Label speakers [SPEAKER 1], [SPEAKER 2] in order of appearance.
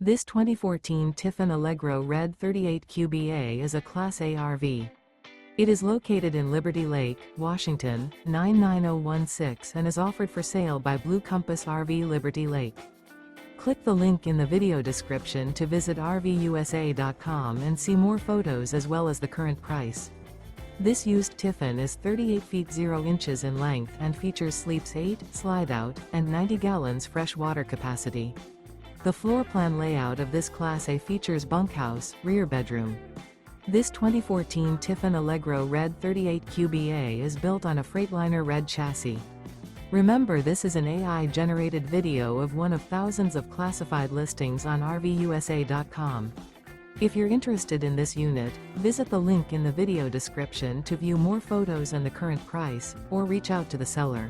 [SPEAKER 1] This 2014 Tiffin Allegro Red 38 QBA is a Class A RV. It is located in Liberty Lake, Washington, 99016 and is offered for sale by Blue Compass RV Liberty Lake. Click the link in the video description to visit RVUSA.com and see more photos as well as the current price. This used Tiffin is 38 feet 0 inches in length and features sleeps 8, Slideout, and 90 gallons fresh water capacity. The floor plan layout of this Class A features bunkhouse, rear bedroom. This 2014 Tiffin Allegro Red 38 QBA is built on a Freightliner RED chassis. Remember, this is an AI-generated video of one of thousands of classified listings on RVUSA.com. If you're interested in this unit, visit the link in the video description to view more photos and the current price, or reach out to the seller.